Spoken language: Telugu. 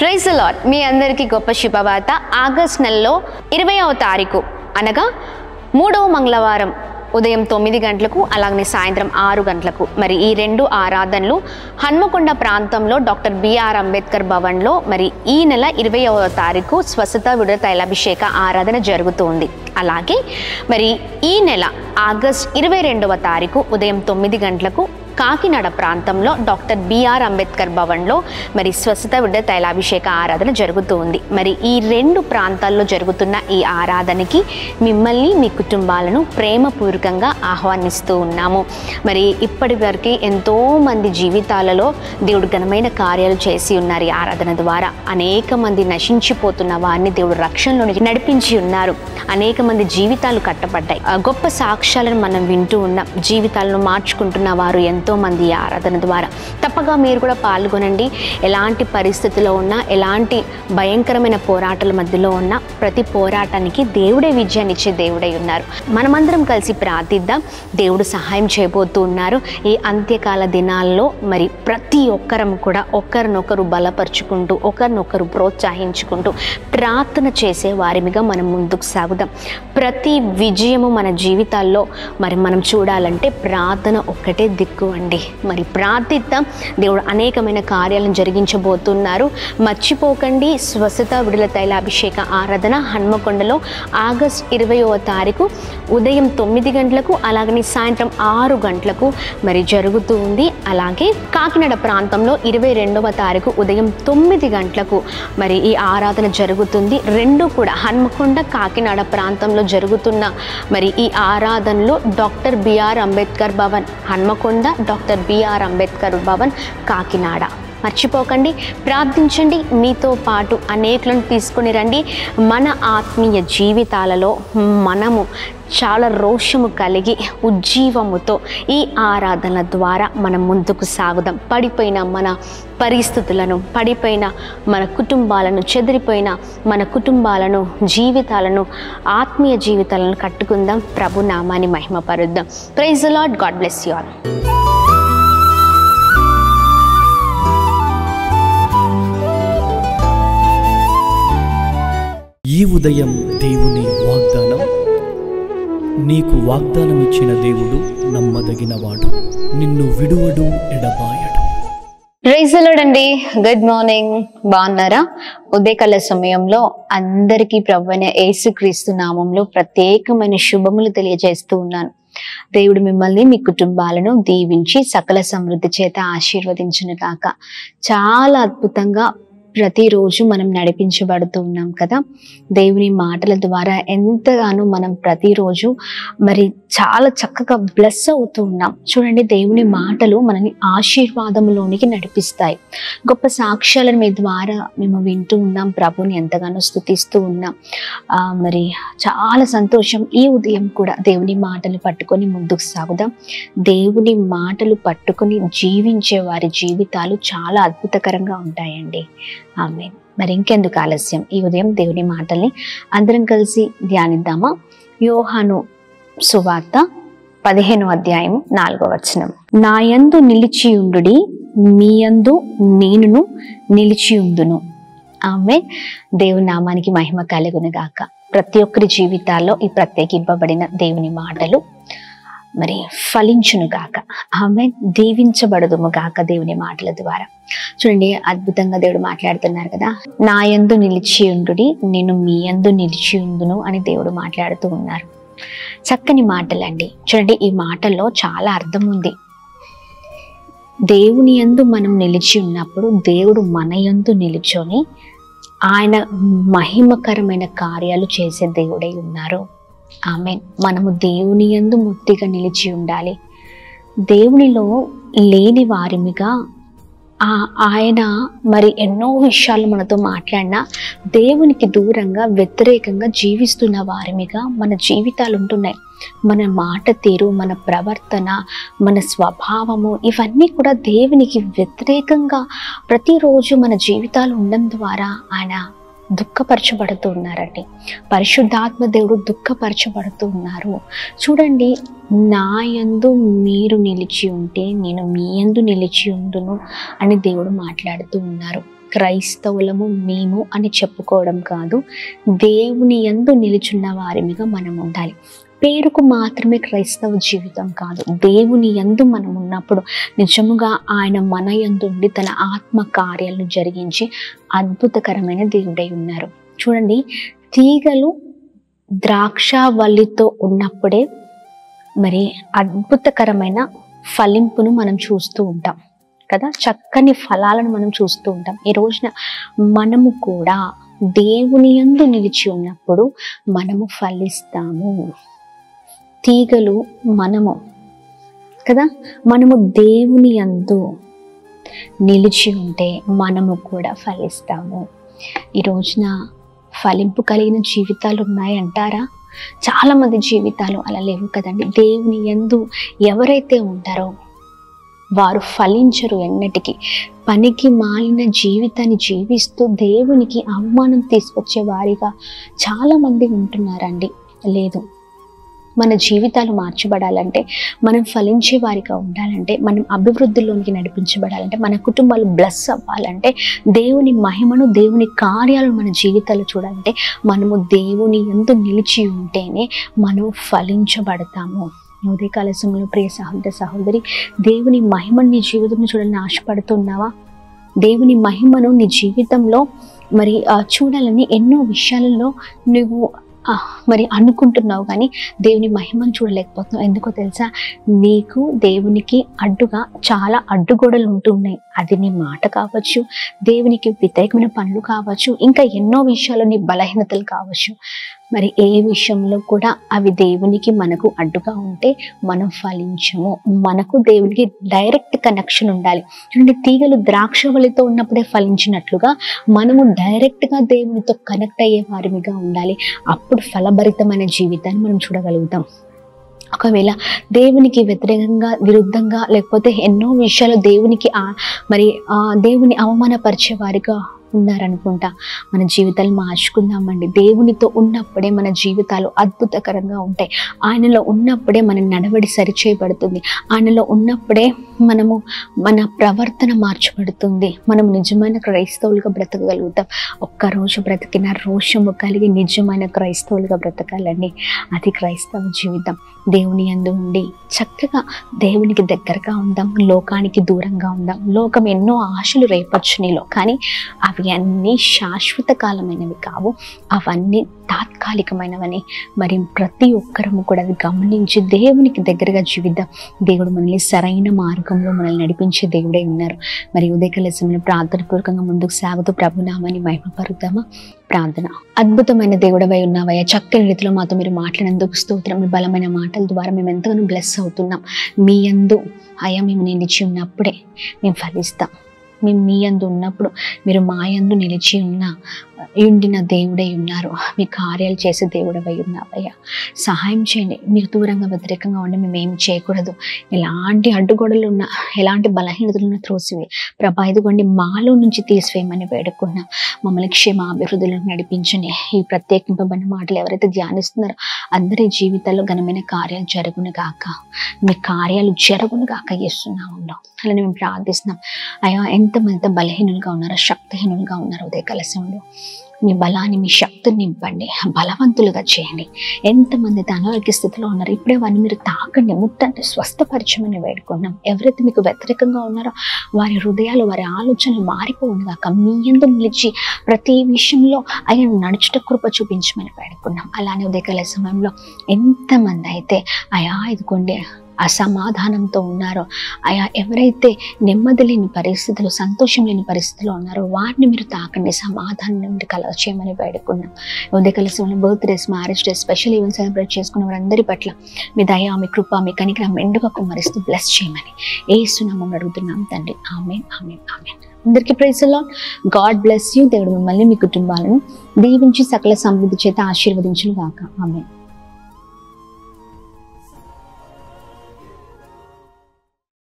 Praise the lord. మీ అందరికీ గొప్ప శుభవార్త. ఆగస్ట్ నెలలో 20వ తారీఖు అనగా 3వ మంగళవారం ఉదయం 9 గంటలకు అలాగే సాయంత్రం 6 గంటలకు మరి ఈ రెండు ఆరాధనలు హన్మకొండ ప్రాంతంలో డాక్టర్ బిఆర్ అంబేద్కర్ భవన్లో మరి ఈ నెల 20వ తారీఖు స్వస్థత విడుదల తైలాభిషేక ఆరాధన జరుగుతుంది. అలాగే మరి ఈ నెల ఆగస్ట్ 22వ తారీఖు ఉదయం 9 గంటలకు కాకినాడ ప్రాంతంలో డాక్టర్ బిఆర్ అంబేద్కర్ భవన్లో మరి స్వస్థత విడుదల తైలాభిషేక ఆరాధన జరుగుతుంది. మరి ఈ రెండు ప్రాంతాల్లో జరుగుతున్న ఈ ఆరాధనకి మిమ్మల్ని మీ కుటుంబాలను ప్రేమపూర్వకంగా ఆహ్వానిస్తూ ఉన్నాము. మరి ఇప్పటి వరకు ఎంతోమంది జీవితాలలో దేవుడు ఘనమైన కార్యాలు చేసి ఉన్నారు. ఈ ఆరాధన ద్వారా అనేక మంది నశించిపోతున్న వారిని దేవుడు రక్షణలోనికి నడిపించి ఉన్నారు. అనేక మంది జీవితాలు కట్టబడ్డాయి. గొప్ప సాక్ష్యాలను మనం వింటూ ఉన్నాం. జీవితాలను మార్చుకుంటున్న వారు ఎంతో మంది ఆరాధన ద్వారా. తప్పగా మీరు కూడా పాల్గొనండి. ఎలాంటి పరిస్థితుల్లో ఉన్నా, ఎలాంటి భయంకరమైన పోరాటాల మధ్యలో ఉన్నా ప్రతి పోరాటానికి దేవుడే విజయాన్ని ఇచ్చే దేవుడై ఉన్నారు. మనమందరం కలిసి ప్రార్థిద్దాం. దేవుడు సహాయం చేయబోతూ ఉన్నారు. ఈ అంత్యకాల దినాల్లో మరి ప్రతి ఒక్కరం కూడా ఒకరినొకరు బలపరుచుకుంటూ ఒకరినొకరు ప్రోత్సహించుకుంటూ ప్రార్థన చేసే వారిగా మనం ముందుకు సాగుదాం. ప్రతి విజయము మన జీవితాల్లో మరి మనం చూడాలంటే ప్రార్థన ఒక్కటే దిక్కు అండి. మరి ప్రార్థిద్దాం. దేవుడు అనేకమైన కార్యాలను జరిగించబోతున్నారు. మర్చిపోకండి. స్వస్థత విడుదల తైలాభిషేక ఆరాధన హన్మకొండలో ఆగస్ట్ 20వ తారీఖు ఉదయం 9 గంటలకు అలాగని సాయంత్రం 6 గంటలకు మరి జరుగుతూ ఉంది. అలాగే కాకినాడ ప్రాంతంలో 22వ తారీఖు ఉదయం 9 గంటలకు మరి ఈ ఆరాధన జరుగుతుంది. రెండు కూడా హన్మకొండ కాకినాడ ప్రాంతంలో జరుగుతున్న మరి ఈ ఆరాధనలో doctor BR Ambedkar Bhavan Hanmakonda, doctor BR Ambedkar Bhavan Kakinada. మర్చిపోకండి. ప్రార్థించండి. మీతో పాటు అనేకులను తీసుకొని రండి. మన ఆత్మీయ జీవితాలలో మనము చాలా రోషము కలిగి ఉజ్జీవముతో ఈ ఆరాధన ద్వారా మనం ముందుకు సాగుదాం. పడిపోయిన మన పరిస్థితులను, పడిపోయిన మన కుటుంబాలను, చెదిరిపోయిన మన కుటుంబాలను, జీవితాలను, ఆత్మీయ జీవితాలను కట్టుకుందాం. ప్రభు నామాన్ని మహిమపరుద్దాం. Praise the lord. God bless you all. ఈ ఉదయం దేవుని వాగ్దానం. నీకు వాగ్దానం ఇచ్చిన దేవుడు నమ్మదగినవాడు, నిన్ను విడువడు, ఎడబాయడు. ప్రైజ్ ది లార్డ్ అండి. Good morning. బాగున్నారా? ఉదయకాల సమయంలో అందరికీ ప్రభువైన యేసుక్రీస్తు నామంలో ప్రత్యేకమైన శుభములు తెలియజేస్తూ ఉన్నాను. దేవుడు మిమ్మల్ని, మీ కుటుంబాలను దీవించి సకల సమృద్ధి చేత ఆశీర్వదించును గాక. చాలా అద్భుతంగా ప్రతిరోజు మనం నడిపించబడుతూ ఉన్నాం కదా. దేవుని మాటల ద్వారా ఎంతగానో మనం ప్రతిరోజు మరి చాలా చక్కగా బ్లెస్ అవుతూ ఉన్నాం. చూడండి, దేవుని మాటలు మనల్ని ఆశీర్వాదంలోనికి నడిపిస్తాయి. గొప్ప సాక్ష్యాలను మీ ద్వారా మేము వింటూ ఉన్నాం. ప్రభుని ఎంతగానో స్తుతిస్తూ ఉన్నాం. మరి చాలా సంతోషం. ఈ ఉదయం కూడా దేవుని మాటలు పట్టుకొని ముందుకు సాగుదాం. దేవుని మాటలు పట్టుకొని జీవించే వారి జీవితాలు చాలా అద్భుతకరంగా ఉంటాయండి. ఆమేన్. మరి ఇంకెందుకు ఆలస్యం, ఈ ఉదయం దేవుని మాటల్ని అందరం కలిసి ధ్యానిద్దామా? యోహాను సువార్త 15వ అధ్యాయం 4వ వచనం. నా యందు నిలిచియుండుడి, మీ యందు నేనును నిలిచియుందును. ఆమేన్. దేవుని నామానికి మహిమ కలుగును గాక. ప్రతి ఒక్కరి జీవితాల్లో ఈ ప్రత్యేకింపబడిన దేవుని మాటలు మరి ఫలించును గాక. ఆమేన్. దీవించబడదుము గాక దేవుని మాటల ద్వారా. చూడండి, అద్భుతంగా దేవుడు మాట్లాడుతున్నారు కదా. నా యందు నిలిచియుండుడి, నేను మీ యందు నిలిచియుందును అని దేవుడు మాట్లాడుతూ ఉన్నారు. చక్కని మాటలండి. చూడండి, ఈ మాటల్లో చాలా అర్థం ఉంది. దేవుని యందు మనం నిలిచి ఉన్నప్పుడు దేవుడు మన యందు నిలిచొని ఆయన మహిమకరమైన కార్యాలు చేసే దేవుడై ఉన్నారు. ఆమేన్. మనము దేవుని యందు ముద్దిగా నిలిచి ఉండాలి. దేవునిలో లేని వారిమిగా ఆయన మరి ఎన్నో విషయాలు మనతో మాట్లాడినా దేవునికి దూరంగా వ్యతిరేకంగా జీవిస్తున్న వారిమిగా మన జీవితాలు ఉంటున్నాయి. మన మాట తీరు, మన ప్రవర్తన, మన స్వభావము ఇవన్నీ కూడా దేవునికి వ్యతిరేకంగా ప్రతిరోజు మన జీవితాలు ఉండడం ద్వారా ఆయన దుఃఖపరచబడుతూ ఉన్నారండి. పరిశుద్ధాత్మ దేవుడు దుఃఖపరచబడుతూ ఉన్నారు. చూడండి, నా యందు మీరు నిలిచి ఉంటే నేను మీ యందు నిలిచి ఉండును అని దేవుడు మాట్లాడుతూ ఉన్నారు. క్రైస్తవులము మేము అని చెప్పుకోవడం కాదు, దేవుని యందు నిలుచున్న వారిగా మనం ఉండాలి. పేరుకు మాత్రమే క్రైస్తవ జీవితం కాదు, దేవుని యందు మనం ఉన్నప్పుడు నిజముగా ఆయన మన యందు ఉండి తన ఆత్మ కార్యాలను జరిగించి అద్భుతకరమైన దేవుడై ఉన్నారు. చూడండి, తీగలు ద్రాక్షవల్లితో ఉన్నప్పుడే మరి అద్భుతకరమైన ఫలింపును మనం చూస్తూ ఉంటాం కదా, చక్కని ఫలాలను మనం చూస్తూ ఉంటాం. ఈ రోజున మనము కూడా దేవుని యందు నిలిచి ఉన్నప్పుడు మనము ఫలిస్తాము. తీగలు మనము కదా, మనము దేవుని యందు నిలిచి ఉంటే మనము కూడా ఫలిస్తాము. ఈ రోజున ఫలింపు కలిగిన జీవితాలు ఉన్నాయంటారా? చాలా మంది జీవితాలు అలా లేవు కదండి. దేవుని యందు ఎవరైతే ఉంటారో వారు ఫలించరు ఎన్నటికీ. పనికి మాలిన జీవితాన్ని జీవిస్తూ దేవునికి అవమానం తీసుకొచ్చే వారిగా చాలామంది ఉంటున్నారండి. లేదు, మన జీవితాలు మార్చబడాలంటే, మనం ఫలించే వారిగా ఉండాలంటే, మనం అభివృద్ధిలోనికి నడిపించబడాలంటే, మన కుటుంబాలు బ్లెస్ అవ్వాలంటే, దేవుని మహిమను దేవుని కార్యాలను మన జీవితాలు చూడాలంటే మనము దేవుని యందు నిలిచి ఉంటేనే మనం ఫలించబడతాము. ఉదయకాల సమయంలో ప్రియ సహోదర సహోదరి, దేవుని మహిమను నీ జీవితంలో చూడాలని ఆశపడుతున్నావా? దేవుని మహిమను నీ జీవితంలో మరి చూడాలని ఎన్నో విషయాలలో నువ్వు మరి అనుకుంటున్నావు, కానీ దేవుని మహిమను చూడలేకపోతున్నావు. ఎందుకో తెలుసా? నీకు దేవునికి అడ్డుగా చాలా అడ్డుగోడలు ఉంటున్నాయి. అది నీ మాట కావచ్చు, దేవునికి వ్యతిరేకమైన పనులు కావచ్చు, ఇంకా ఎన్నో విషయాలు నీ బలహీనతలు కావచ్చు. మరి ఏ విషయంలో కూడా అవి దేవునికి మనకు అడ్డుగా ఉంటే మనం ఫలించము. మనకు దేవునికి డైరెక్ట్ కనెక్షన్ ఉండాలి. చూడండి, తీగలు ద్రాక్షవల్లితో ఉన్నప్పుడే ఫలించినట్లుగా మనము డైరెక్ట్గా దేవునితో కనెక్ట్ అయ్యే వారిగా ఉండాలి. అప్పుడు ఫలభరితమైన జీవితాన్ని మనం చూడగలుగుతాం. ఒకవేళ దేవునికి వ్యతిరేకంగా, విరుద్ధంగా, లేకపోతే ఎన్నో విషయాలు దేవునికి దేవుని అవమానపరిచే వారిగా ఉన్నారనుకుంటా, మన జీవితాలు మార్చుకుందామండి. దేవునితో ఉన్నప్పుడే మన జీవితాలు అద్భుతకరంగా ఉంటాయి. ఆయనలో ఉన్నప్పుడే మన నడవడి సరిచేయబడుతుంది. ఆయనలో ఉన్నప్పుడే మన ప్రవర్తన మార్చబడుతుంది. మనం నిజమైన క్రైస్తవులుగా బ్రతకగలుగుతాం. ఒక్కరోజు బ్రతికిన రోషము కలిగి నిజమైన క్రైస్తవులుగా బ్రతకాలండి. అది క్రైస్తవ జీవితం. దేవుని యందు ఉండి చక్కగా దేవునికి దగ్గరగా ఉందాం, లోకానికి దూరంగా ఉందాం. లోకం ఎన్నో ఆశలు రేపచ్చు నీలో, కానీ అవి అన్నీ శాశ్వత కాలమైనవి కావు, అవన్నీ తాత్కాలికమైనవని మరి ప్రతి ఒక్కరము కూడా అది గమనించి దేవునికి దగ్గరగా జీవిద్దాం. దేవుడు మనల్ని సరైన మార్గంలో మనల్ని నడిపించే దేవుడే ఉన్నారు. మరి ఉదయకాల సమయంలో ప్రార్థన పూర్వకంగా ముందుకు సాగుతూ ప్రభునామాన్ని మహిమపరుద్దామా? ప్రార్థన. అద్భుతమైన దేవుడవై ఉన్నావయ్యా, చక్కని రీతిలో మాతో మీరు మాట్లాడినందుకు స్తోత్రం. మీ బలమైన మాటల ద్వారా మేము ఎంతగానో బ్లెస్ అవుతున్నాం. మీ యందు అయ్యా మేము నిలిచి ఉన్నప్పుడే మేము ఫలిస్తాం. మేము మీ యందు ఉన్నప్పుడు మీరు మా యందు నిలిచి ఉండిన దేవుడై ఉన్నారు. మీ కార్యాలు చేసే దేవుడవై ఉన్నావయ్యా, సహాయం చేయండి. మీకు దూరంగా వ్యతిరేకంగా ఉండి మేము ఏమి చేయకూడదు. ఎలాంటి అడ్డుగోడలు ఉన్నా, ఎలాంటి బలహీనతలున్నా త్రోసివి ప్రభా, ఇదిగోండి మాలో నుంచి తీసివేయమని వేడుకున్నాం. మమ్మల్ని క్షేమాభివృద్ధిలో నడిపించండి. ఈ ప్రత్యేకింపబడిన మాటలు ఎవరైతే ధ్యానిస్తున్నారో అందరి జీవితాల్లో ఘనమైన కార్యాలు జరుగును గాక, మీ కార్యాలు జరుగును గాక చేస్తున్నాము. అలా మేము ప్రార్థిస్తున్నాం. అయ్యా, ఎంతమంది బలహీనులుగా ఉన్నారో, శక్తిహీనులుగా ఉన్నారో ఉదయకాల సమయంలో మీ బలాన్ని, మీ శక్తిని నింపండి, బలవంతులుగా చేయండి. ఎంతమంది అనారోగ్య స్థితిలో ఉన్నారు, ఇప్పుడే వారిని మీరు తాకండి, ముట్టండి, స్వస్థపరచమని వేడుకున్నాం. ఎవరైతే మీకు వ్యతిరేకంగా ఉన్నారో వారి హృదయాలు, వారి ఆలోచనలు మారిపోవుగాక. మీ యందు నిలిచి ప్రతి విషయంలో ఆయన నడుచుట కృప చూపించమని వేడుకున్నాం. అలానే ఉదయకాల సమయంలో ఎంతమంది అయితే అయా ఇదిగోండి అసమాధానంతో ఉన్నారో, అయా ఎవరైతే నెమ్మది లేని పరిస్థితులు, సంతోషం లేని పరిస్థితుల్లో ఉన్నారో వారిని మీరు తాకండి, సమాధానం నుండి కలగ చేయమని వేడుకున్నాం. ఉదయకాల సమయంలో birthdays, marriage days, special event celebrate చేసుకున్న వారందరి పట్ల మీ దయ, మీ కృప, మీ కనికరం మెండుగా కుమ్మరిస్తూ బ్లెస్ చేయమని యేసు నామములో అడుగుతున్నాం తండ్రి. ఆమేన్, ఆమేన్, ఆమేన్. అందరికీ praise the lord. God bless you. దేవుడు మిమ్మల్ని, మీ కుటుంబాలను దీవించి సకల సమృద్ధి చేత ఆశీర్వదించును గాక. ఆమేన్.